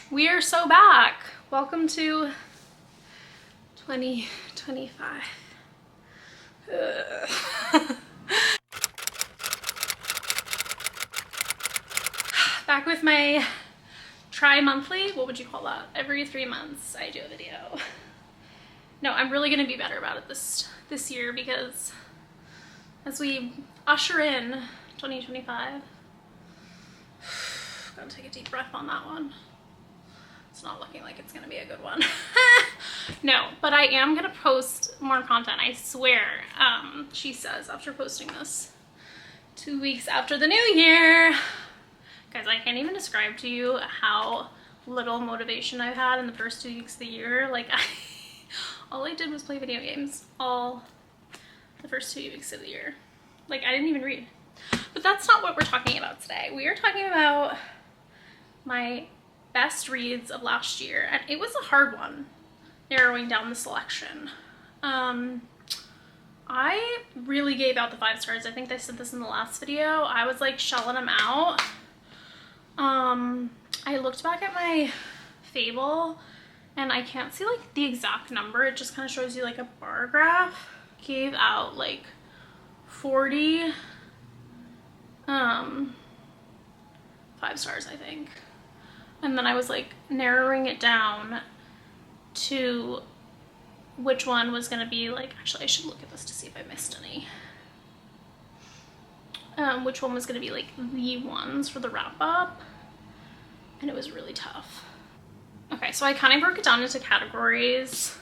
We are so back. Welcome to 2025. Back with my tri-monthly, what would you call that? Every 3 months I do a video. No, I'm really gonna be better about it this year, because as we usher in 2025, gotta take a deep breath on that one. It's not looking like it's gonna be a good one. No, but I am gonna post more content, I swear. She says after posting this 2 weeks after the new year. Guys, I can't even describe to you how little motivation I've had in the first 2 weeks of the year. Like, all I did was play video games all the first 2 weeks of the year. Like, I didn't even read. But that's not what we're talking about today. We are talking about my best reads of last year, and it was a hard one narrowing down the selection. I really gave out the 5 stars. I think I said this in the last video. I was like shelling them out. I looked back at my Fable and I can't see like the exact number. It just kind of shows you like a bar graph. Gave out like 40 5 stars, I think. And then I was like narrowing it down to which one was gonna be like, actually I should look at this to see if I missed any. Which one was gonna be like the ones for the wrap up, and it was really tough. Okay, so I kind of broke it down into categories.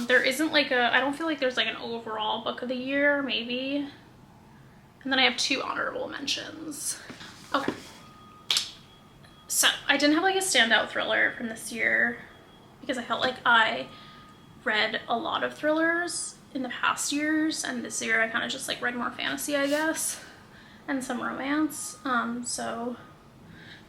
There isn't like I don't feel like there's like an overall book of the year, maybe. And then I have 2 honorable mentions. Okay. So I didn't have like a standout thriller from this year because I felt like I read a lot of thrillers in the past years, and this year I kind of just like read more fantasy, I guess, and some romance. So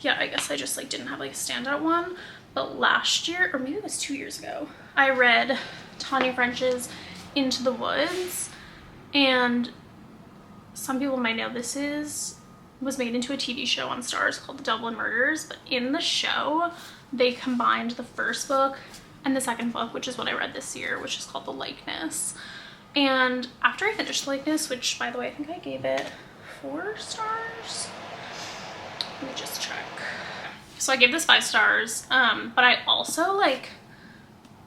yeah, I guess I just like didn't have like a standout one. But last year, or maybe it was 2 years ago, I read Tanya French's Into the Woods, and some people might know this was made into a TV show on Starz called The Dublin Murders, but in the show they combined the first book and the second book, which is what I read this year, which is called The Likeness. And after I finished The Likeness, which by the way I think I gave it 4 stars, let me just check. So I gave this 5 stars, but I also like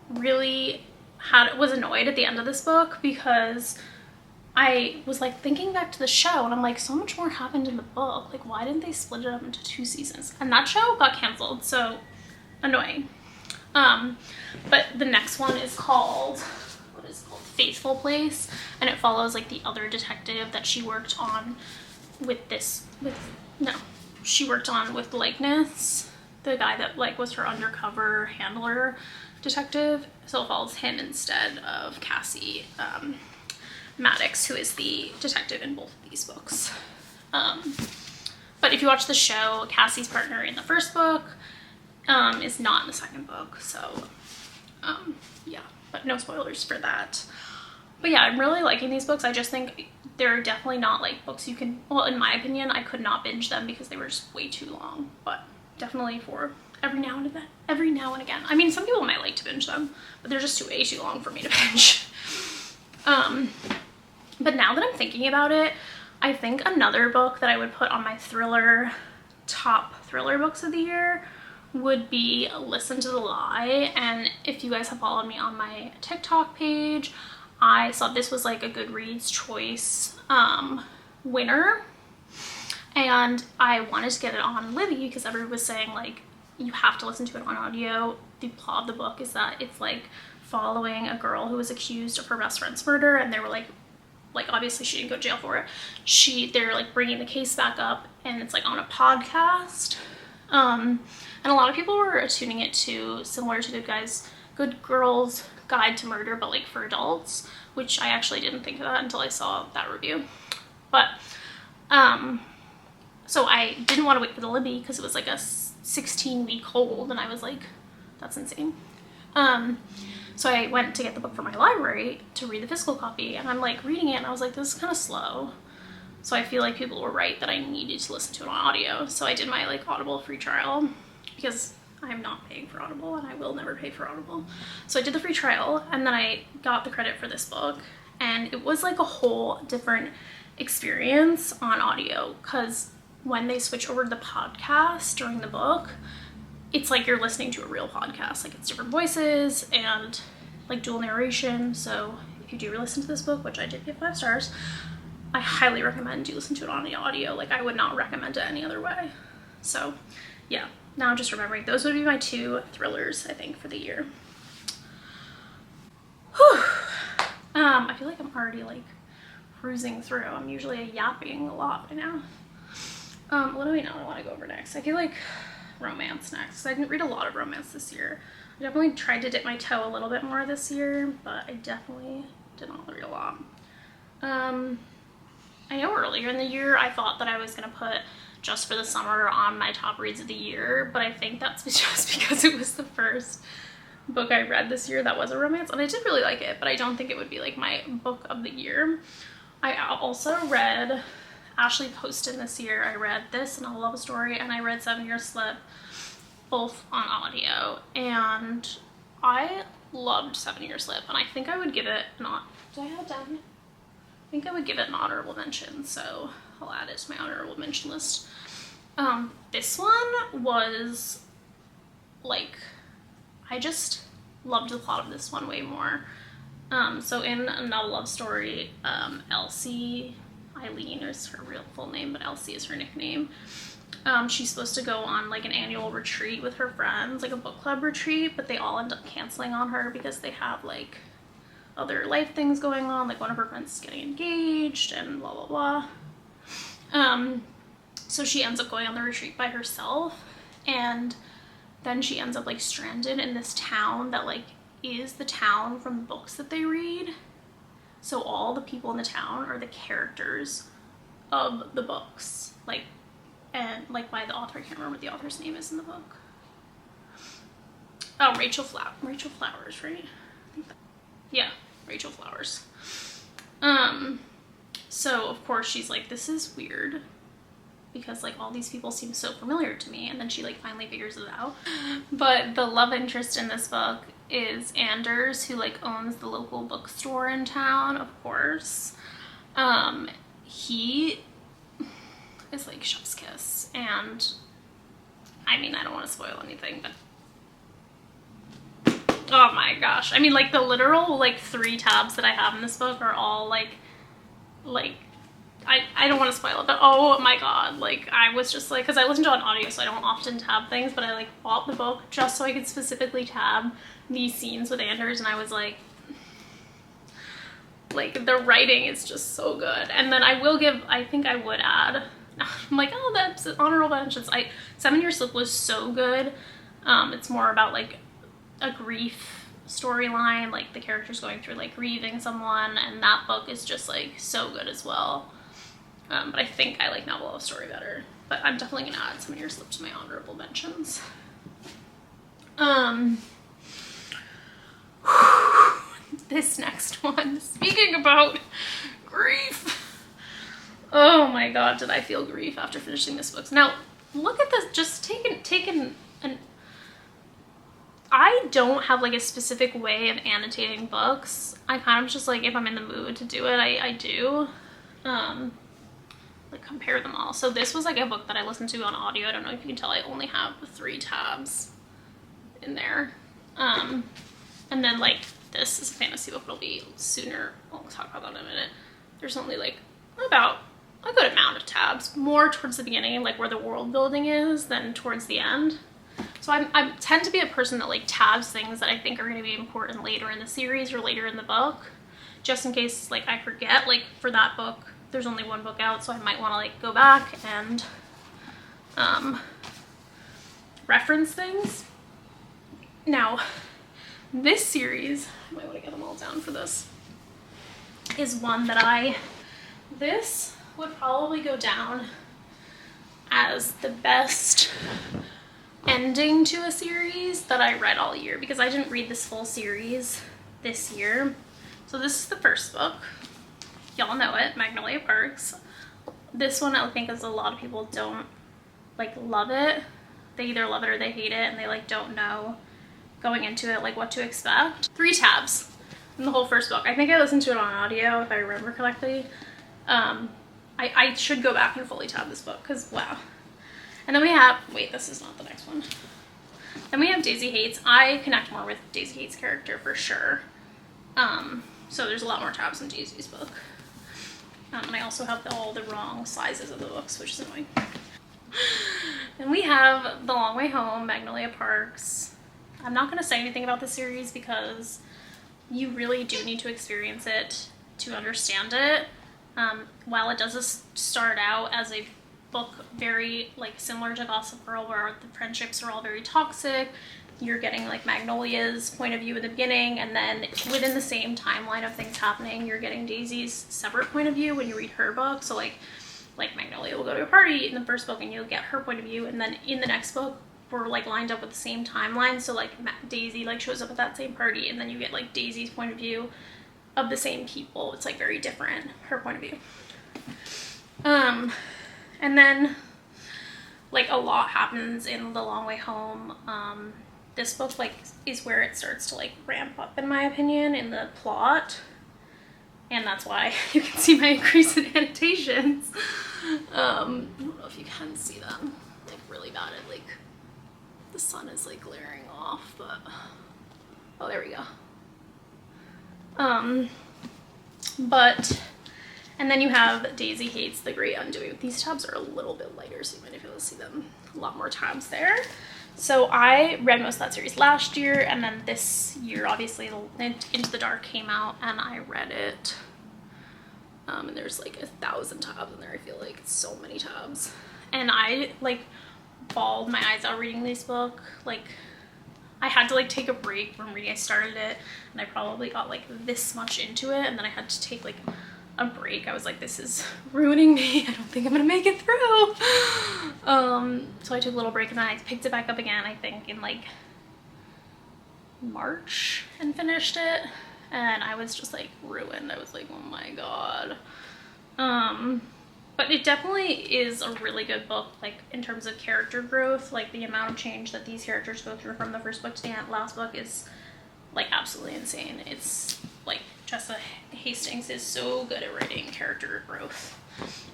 really was annoyed at the end of this book because I was like thinking back to the show and I'm like, so much more happened in the book. Like, why didn't they split it up into 2 seasons? And that show got canceled, so annoying. But the next one is called, what is it called? Faithful Place, and it follows like the other detective that she worked on with she worked on with Likeness, the guy that like was her undercover handler detective. So it follows him instead of Cassie Maddox, who is the detective in both of these books. But if you watch the show, Cassie's partner in the first book is not in the second book, so yeah, but no spoilers for that. But yeah, I'm really liking these books. I just think they're definitely not like books you can, well, in my opinion, I could not binge them because they were just way too long, but definitely for every now and again. I mean, some people might like to binge them, but they're just way too long for me to binge. But now that I'm thinking about it, I think another book that I would put on my top thriller books of the year would be Listen to the Lie. And if you guys have followed me on my TikTok page, I saw this was like a Goodreads choice winner, and I wanted to get it on Libby because everyone was saying like you have to listen to it on audio. The plot of the book is that it's like following a girl who was accused of her best friend's murder, and they were like obviously she didn't go to jail for it. They're like bringing the case back up, and it's like on a podcast. And a lot of people were tuning it to similar to Good Girls Guide to Murder, but like for adults, which I actually didn't think of that until I saw that review. But so I didn't want to wait for the Libby because it was like a 16-week hold, and I was like, that's insane. So I went to get the book from my library to read the physical copy, and I'm like reading it and I was like, this is kind of slow. So I feel like people were right that I needed to listen to it on audio. So I did my like Audible free trial because I'm not paying for Audible, and I will never pay for Audible. So I did the free trial, and then I got the credit for this book, and it was like a whole different experience on audio, because when they switch over to the podcast during the book, it's like you're listening to a real podcast. Like, it's different voices and like dual narration. So if you do listen to this book, which I did give 5 stars, I highly recommend you listen to it on the audio. Like, I would not recommend it any other way. So yeah, now just remembering those would be my 2 thrillers, I think, for the year. Whew. I feel like I'm already like cruising through. I'm usually yapping a lot by now. What do we know I want to go over next? I feel like romance next. I didn't read a lot of romance this year. I definitely tried to dip my toe a little bit more this year, but I definitely did not read a lot. I know earlier in the year I thought that I was going to put Just for the Summer on my top reads of the year, but I think that's just because it was the first book I read this year that was a romance, and I did really like it, but I don't think it would be like my book of the year. I also read Ashley Poston this year. I read this and A Love Story, and I read 7 Year Slip, both on audio, and I loved 7 Year Slip, and I think I would give it an I think I would give it an honorable mention, so I'll add it to my honorable mention list. This one was like, I just loved the plot of this one way more. So in A Love Story, Elsie, Eileen is her real full name, but Elsie is her nickname. She's supposed to go on like an annual retreat with her friends, like a book club retreat, but they all end up canceling on her because they have like other life things going on. Like, one of her friends is getting engaged and blah, blah, blah. So she ends up going on the retreat by herself, and then she ends up like stranded in this town that like is the town from the books that they read. So all the people in the town are the characters of the books, like, and like by the author. I can't remember what the author's name is in the book. Oh, Rachel Flowers, right? Yeah, Rachel Flowers. So of course she's like, this is weird, because like all these people seem so familiar to me, and then she like finally figures it out. But the love interest in this book is Anders, who like owns the local bookstore in town, of course. He is like chef's kiss, and I mean, I don't want to spoil anything, but oh my gosh, I mean, like the literal like 3 tabs that I have in this book are all like I don't want to spoil it, but oh my god, like I was just like, because I listen to it on audio, so I don't often tab things, but I like bought the book just so I could specifically tab these scenes with Anders, and I was like the writing is just so good. And then I think I would add, I'm like, oh, that's honorable mentions. 7 Year Slip was so good. It's more about like a grief storyline, like the characters going through like grieving someone, and that book is just like so good as well. But I think I like Novel Love Story better, but I'm definitely gonna add 7 Year Slip to my honorable mentions. This next one, speaking about grief, oh my god, did I feel grief after finishing this book. Now look at this, just taken an I don't have like a specific way of annotating books. I kind of just like, if I'm in the mood to do it, I do. Like compare them all. So this was like a book that I listened to on audio. I don't know if you can tell, I only have 3 tabs in there. And then like this is a fantasy book, it'll be sooner. I'll talk about that in a minute. There's only like about a good amount of tabs, more towards the beginning, like where the world building is, than towards the end. So I tend to be a person that like tabs things that I think are going to be important later in the series or later in the book, just in case like I forget. Like for that book, there's only 1 book out, so I might want to like go back and reference things. Now this series, I might want to get them all down for this, is one that this would probably go down as the best ending to a series that I read all year, because I didn't read this full series this year. So this is the first book. Y'all know it, Magnolia Parks. This one I think is a lot of people don't like love it. they either love it or they hate it, and they like don't know going into it like what to expect. 3 tabs in the whole first book. I think I listened to it on audio if I remember correctly. I should go back and fully tab this book because wow. And then we have, wait, this is not the next one. Then we have Daisy Hates. I connect more with Daisy Hates' character for sure. So there's a lot more tabs in Daisy's book. And I also have all the wrong sizes of the books, which is annoying. Then we have The Long Way Home, Magnolia Parks. I'm not going to say anything about the series because you really do need to experience it to understand it. While it does start out as a book very like similar to Gossip Girl, where the friendships are all very toxic, you're getting like Magnolia's point of view in the beginning, and then within the same timeline of things happening, you're getting Daisy's separate point of view when you read her book. So like Magnolia will go to a party in the first book and you'll get her point of view, and then in the next book we're like lined up with the same timeline. So like Daisy like shows up at that same party, and then you get like Daisy's point of view of the same people. It's like very different, her point of view. And then like a lot happens in The Long Way Home. This book like is where it starts to like ramp up, in my opinion, in the plot, and that's why you can see my increase in annotations. I don't know if you can see them like really bad. It like the sun is like glaring off, but oh, there we go. And then you have Daisy Hates, The Great Undoing. These tabs are a little bit lighter, so you might be able to see them. A lot more tabs there. So I read most of that series last year, and then this year, obviously, Into the Dark came out, and I read it. And there's like 1,000 tabs in there, I feel like. It's so many tabs. And I like bawled my eyes out reading this book. Like, I had to like take a break from reading. I started it, and I probably got like this much into it, and then I had to take like a break. I was like, this is ruining me. I don't think I'm gonna make it through. So I took a little break, and then I picked it back up again, I think in like March, and finished it, and I was just like ruined. I was like, oh my god. But it definitely is a really good book, like in terms of character growth. Like the amount of change that these characters go through from the first book to the last book is like absolutely insane. It's like Jessa Hastings is so good at writing character growth.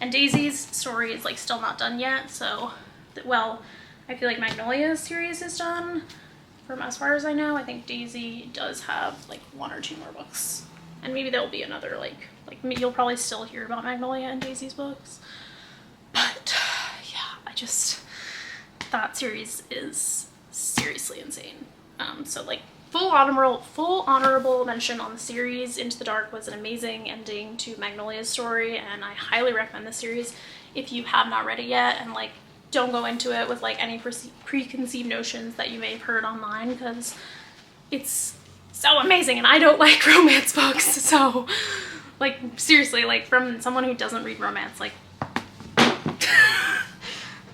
And Daisy's story is like still not done yet, so well, I feel like Magnolia's series is done from as far as I know. I think Daisy does have like 1 or 2 more books, and maybe there'll be another like you'll probably still hear about Magnolia and Daisy's books. But yeah, that series is seriously insane. So like full honorable mention on the series. Into the Dark was an amazing ending to Magnolia's story, and I highly recommend this series if you have not read it yet, and like don't go into it with like any preconceived notions that you may have heard online, because it's so amazing, and I don't like romance books, so like seriously, like from someone who doesn't read romance, like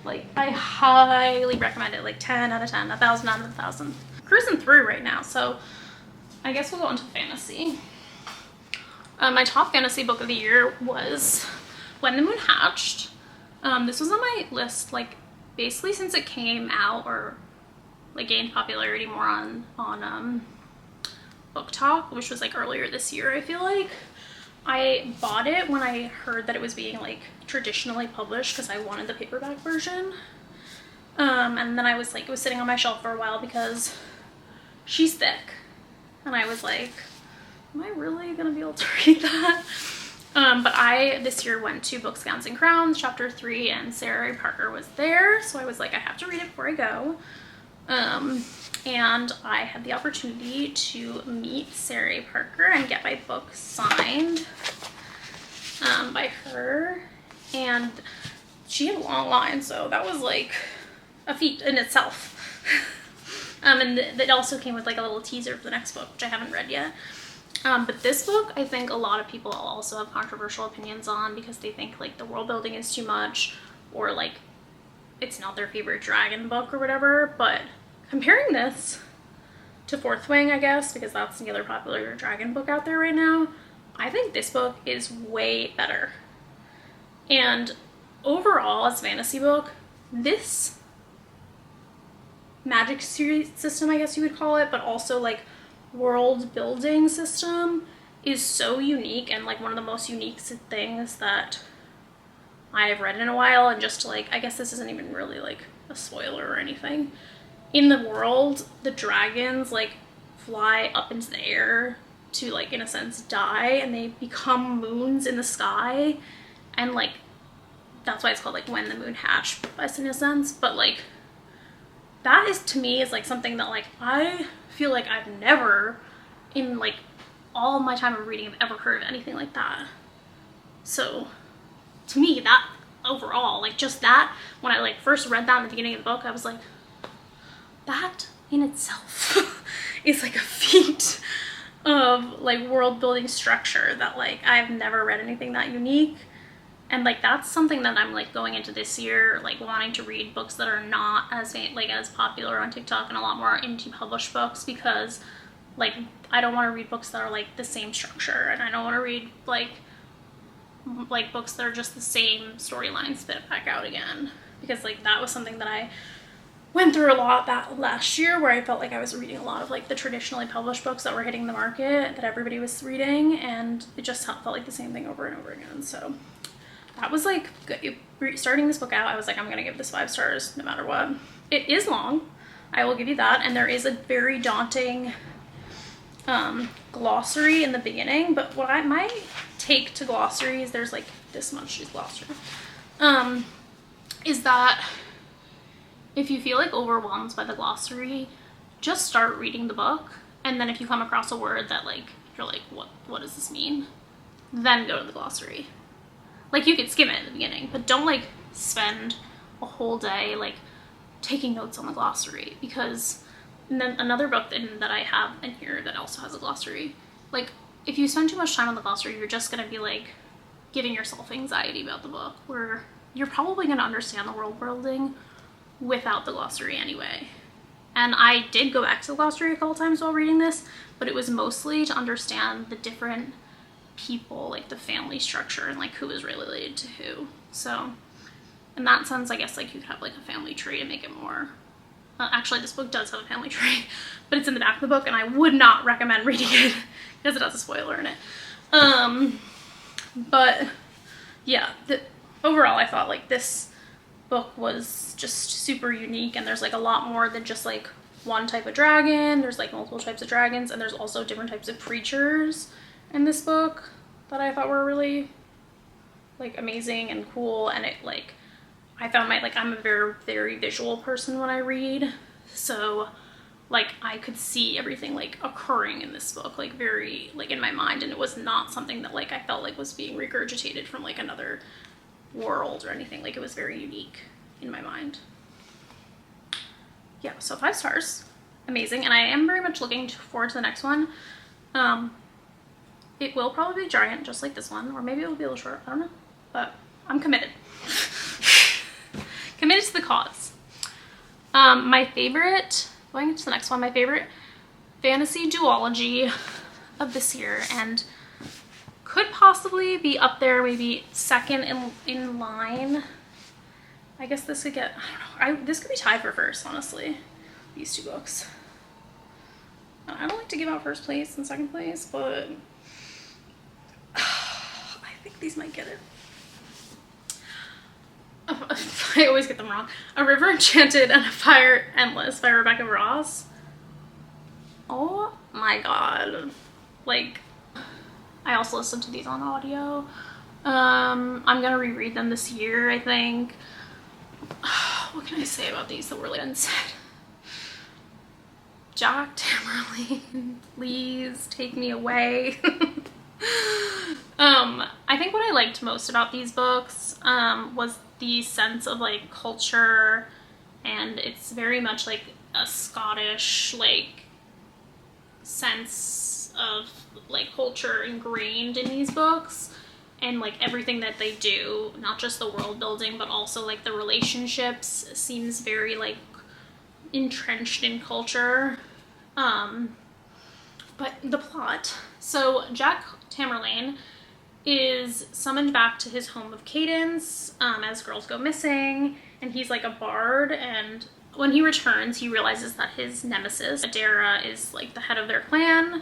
like I highly recommend it. Like 10 out of 10, 1,000 out of 1,000. Cruising through right now, so I guess we'll go into fantasy. My top fantasy book of the year was When the Moon Hatched. This was on my list like basically since it came out, or like gained popularity more on Book Talk, which was like earlier this year. I feel like I bought it when I heard that it was being like traditionally published, because I wanted the paperback version. And then I was like, it was sitting on my shelf for a while because she's thick, and I was like, am I really gonna be able to read that? But I this year went to Books, Gowns, and Crowns chapter 3, and Sarah Parker was there, so I was like, I have to read it before I go. And I had the opportunity to meet Sarah Parker and get my book signed by her, and she had a long line, so that was like a feat in itself. And that also came with like a little teaser for the next book, which I haven't read yet. But this book, I think a lot of people also have controversial opinions on, because they think like the world building is too much, or like it's not their favorite dragon book or whatever. But comparing this to Fourth Wing, I guess, because that's the other popular dragon book out there right now, I think this book is way better. And overall, as a fantasy book, this magic system, I guess you would call it, but also like world building system is so unique, and like one of the most unique things that I have read in a while. And just to like, I guess this isn't even really like a spoiler or anything. In the world, the dragons like fly up into the air to like, in a sense, die, and they become moons in the sky, and like that's why it's called like When the Moon Hatched, in a sense. But like that is, to me, is like something that like I feel like I've never, in like all my time of reading, have ever heard of anything like that. So to me, that overall, like just that, when I like first read that in the beginning of the book, I was like, that in itself is like a feat of like world building structure that like I've never read anything that unique. And like that's something that I'm like going into this year like wanting to read books that are not as like as popular on TikTok and a lot more indie published books, because like I don't want to read books that are like the same structure, and I don't want to read like books that are just the same storyline spit back out again, because like that was something that I went through a lot that last year, where I felt like I was reading a lot of like the traditionally published books that were hitting the market that everybody was reading, and it just felt like the same thing over and over again. So that was like good. Starting this book out, I was like, I'm gonna give this 5 stars no matter what. It is long, I will give you that, and there is a very daunting glossary in the beginning. But what my take to glossaries, there's like this much glossary, is that if you feel like overwhelmed by the glossary, just start reading the book, and then if you come across a word that like you're like, what does this mean, then go to the glossary. Like you could skim it at the beginning, but don't like spend a whole day like taking notes on the glossary, because, and then another book that I have in here that also has a glossary, like if you spend too much time on the glossary, you're just gonna be like giving yourself anxiety about the book, where you're probably gonna understand the world building without the glossary anyway. And I did go back to the glossary a couple times while reading this, but it was mostly to understand the different people, like the family structure, and like who is related to who. So in that sense, I guess like you could have like a family tree to make it more, actually this book does have a family tree, but it's in the back of the book, and I would not recommend reading it because it has a spoiler in it. But yeah, overall I thought like this book was just super unique, and there's like a lot more than just like one type of dragon. There's like multiple types of dragons, and there's also different types of creatures in this book that I thought were really like amazing and cool. And it like, I found I'm a very, very visual person when I read, so like I could see everything like occurring in this book like very like in my mind, and it was not something that like I felt like was being regurgitated from like another world or anything. Like it was very unique in my mind. Yeah, so 5 stars, amazing. And I am very much looking forward to the next one. It will probably be giant, just like this one, or maybe it will be a little short, I don't know, but I'm committed. Committed to the cause. My favorite, going into the next one, my favorite fantasy duology of this year, and could possibly be up there, maybe second in line. I guess this could get, I don't know, this could be tied for first, honestly, these 2 books. I don't like to give out first place and second place, but I think these might get it. I always get them wrong. A River Enchanted and a Fire Endless by Rebecca Ross. Oh my god. Like, I also listened to these on audio. I'm gonna reread them this year, I think. What can I say about these that were like unsaid? Jack Tamerlane, please take me away. I think what I liked most about these books was the sense of like culture, and it's very much like a Scottish like sense of like culture ingrained in these books, and like everything that they do, not just the world building but also like the relationships, seems very like entrenched in culture. But the plot, so Jack Tamerlane is summoned back to his home of Cadence as girls go missing, and he's like a bard, and when he returns, he realizes that his nemesis, Adara, is like the head of their clan,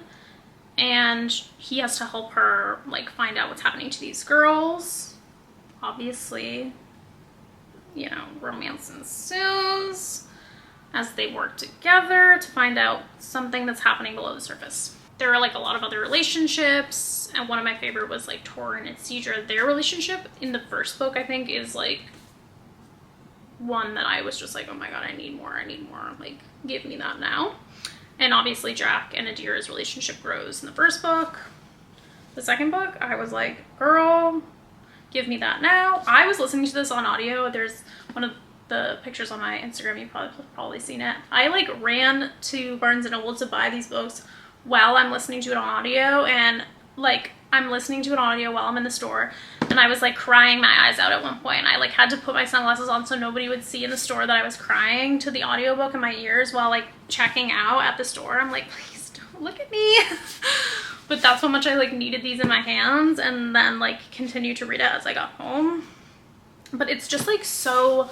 and he has to help her like find out what's happening to these girls. Obviously, you know, romance ensues as they work together to find out something that's happening below the surface. There are like a lot of other relationships, and one of my favorite was like Torrin and Cedra. Their relationship in the first book, I think, is like one that I was just like, oh my god, I need more, like give me that now. And obviously Jack and Adira's relationship grows in the first book. The second book, I was like, girl, give me that now. I was listening to this on audio. There's one of the pictures on my Instagram, you've probably seen it. I like ran to Barnes & Noble to buy these books while I'm listening to it on audio, and like I'm listening to it on audio while I'm in the store, and I was like crying my eyes out at one point. I like had to put my sunglasses on so nobody would see in the store that I was crying to the audiobook in my ears while like checking out at the store. I'm like, please don't look at me. But that's how much I like needed these in my hands, and then like continued to read it as I got home. But it's just like so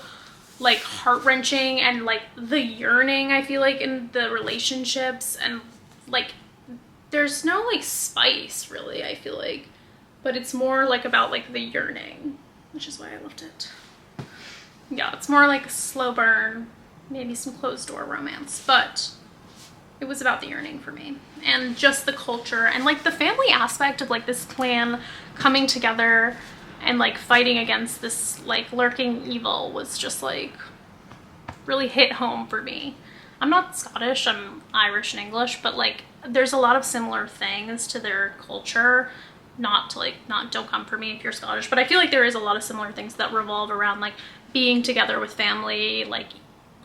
like heart-wrenching, and like the yearning I feel like in the relationships, and like there's no like spice really, I feel like, but it's more like about like the yearning, which is why I loved it. Yeah, it's more like a slow burn, maybe some closed door romance, but it was about the yearning for me, and just the culture and like the family aspect of like this clan coming together and like fighting against this like lurking evil was just like really hit home for me. I'm not Scottish, I'm Irish and English, but like there's a lot of similar things to their culture. Not don't come for me if you're Scottish, but I feel like there is a lot of similar things that revolve around like being together with family, like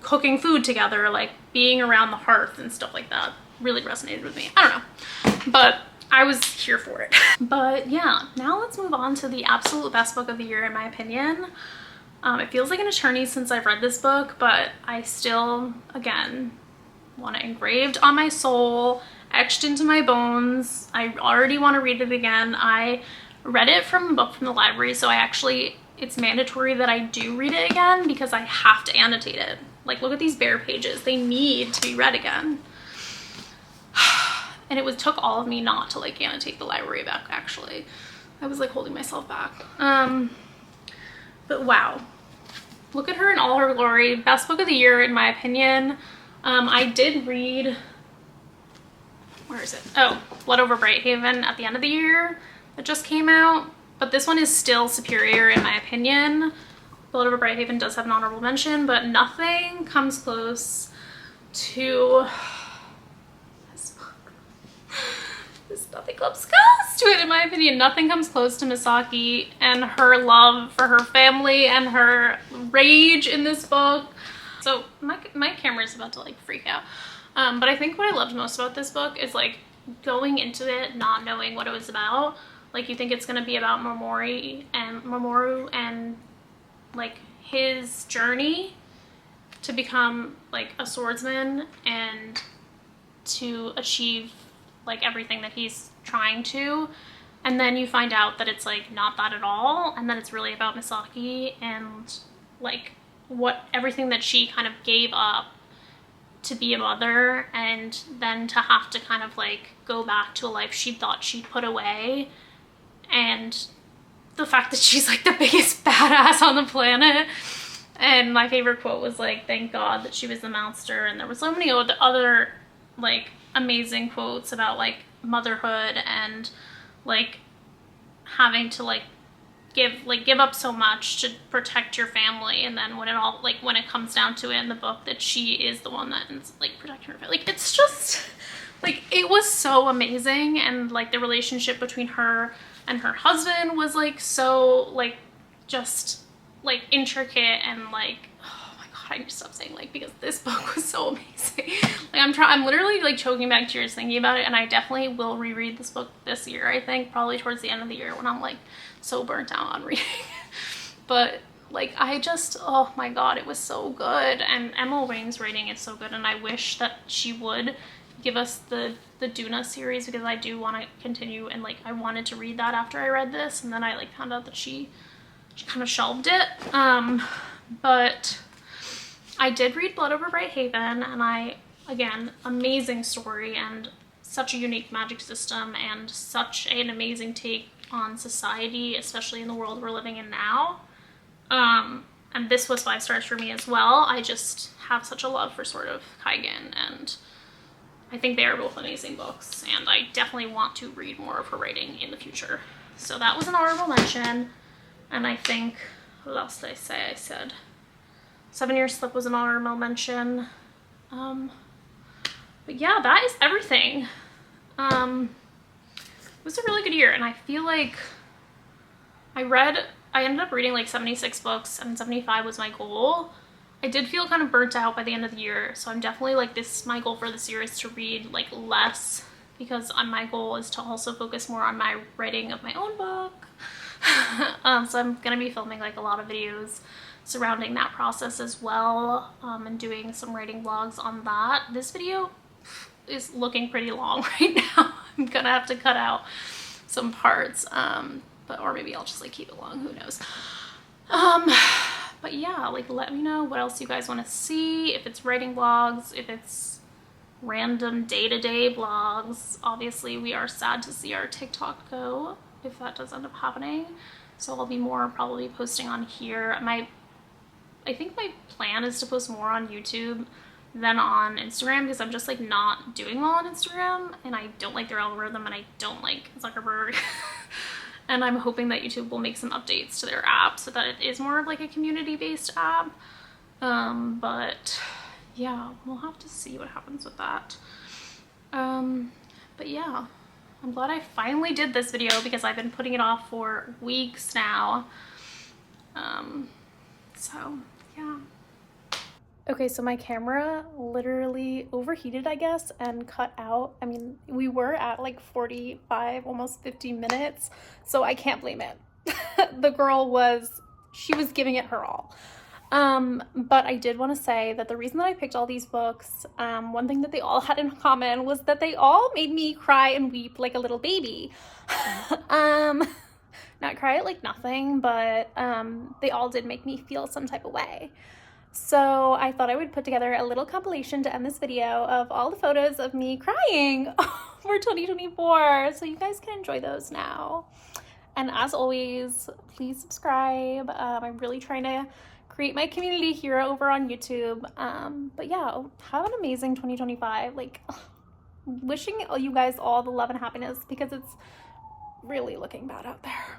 cooking food together, like being around the hearth and stuff like that. Really resonated with me. I don't know, but I was here for it. But yeah, now let's move on to the absolute best book of the year in my opinion. It feels like an eternity since I've read this book, but I still, again, want it engraved on my soul, etched into my bones. I already want to read it again. I read it from a book from the library, so it's mandatory that I do read it again because I have to annotate it. Like, look at these bare pages. They need to be read again. And it took all of me not to like annotate the library back, actually. I was like holding myself back. But wow, look at her in all her glory. Best book of the year in my opinion. I did read, where is it? Oh, Blood Over Brighthaven at the end of the year that just came out, but this one is still superior in my opinion. Blood Over Brighthaven does have an honorable mention, but nothing comes close to this book. Nothing comes close to it in my opinion. Nothing comes close to Misaki and her love for her family and her rage in this book. So my camera is about to like freak out. But I think what I loved most about this book is like going into it not knowing what it was about. Like you think it's gonna be about Mamoru and like his journey to become like a swordsman and to achieve like everything that he's trying to, and then you find out that it's like not that at all, and then it's really about Misaki and like everything that she kind of gave up to be a mother, and then to have to kind of like go back to a life she thought she'd put away, and the fact that she's like the biggest badass on the planet. And my favorite quote was like, thank God that she was the monster. And there was so many other like amazing quotes about like motherhood and like having to like give up so much to protect your family, and then when it comes down to it in the book that she is the one that ends like protecting her family. Like it's just like it was so amazing, and like the relationship between her and her husband was like so like just like intricate, and like oh my god, I need to stop saying like, because this book was so amazing. Like I'm literally like choking back tears thinking about it, and I definitely will reread this book this year. I think probably towards the end of the year when I'm like so burnt out on reading. But like I just, oh my god, it was so good. And Emma Wing's writing is so good, and I wish that she would give us the Duna series, because I do want to continue, and like I wanted to read that after I read this, and then I like found out that she kind of shelved it. But I did read Blood Over Bright Haven, and again, amazing story and such a unique magic system and such an amazing take on society, especially in the world we're living in now. And this was 5 stars for me as well. I just have such a love for Sword of Kaigen, and I think they are both amazing books, and I definitely want to read more of her writing in the future. So that was an honorable mention, and I think, what else did I say? I said 7 Year Slip was an honorable mention. But yeah, that is everything. It was a really good year, and I feel like I ended up reading like 76 books, and 75 was my goal. I did feel kind of burnt out by the end of the year, so I'm definitely like, my goal for this year is to read like less, because my goal is to also focus more on my writing of my own book. So I'm gonna be filming like a lot of videos surrounding that process as well, and doing some writing vlogs on that. This video is looking pretty long right now. I'm gonna have to cut out some parts, or maybe I'll just like keep it long, who knows. But yeah, like let me know what else you guys want to see, if it's writing vlogs, if it's random day-to-day vlogs. Obviously we are sad to see our TikTok go, if that does end up happening, so I'll be more probably posting on here. I think my plan is to post more on YouTube than on Instagram, because I'm just like not doing well on Instagram, and I don't like their algorithm, and I don't like Zuckerberg. And I'm hoping that YouTube will make some updates to their app so that it is more of like a community-based app. But yeah, we'll have to see what happens with that. But yeah, I'm glad I finally did this video, because I've been putting it off for weeks now. So yeah. Okay, so my camera literally overheated, I guess, and cut out. I mean, we were at like 45, almost 50 minutes, so I can't blame it. The girl she was giving it her all. But I did want to say that the reason that I picked all these books, one thing that they all had in common was that they all made me cry and weep like a little baby. Not cry at like nothing, but they all did make me feel some type of way. So I thought I would put together a little compilation to end this video of all the photos of me crying for 2024, so you guys can enjoy those now. And as always, please subscribe. I'm really trying to create my community here over on YouTube. But yeah, have an amazing 2025. Like, wishing you guys all the love and happiness, because it's really looking bad out there.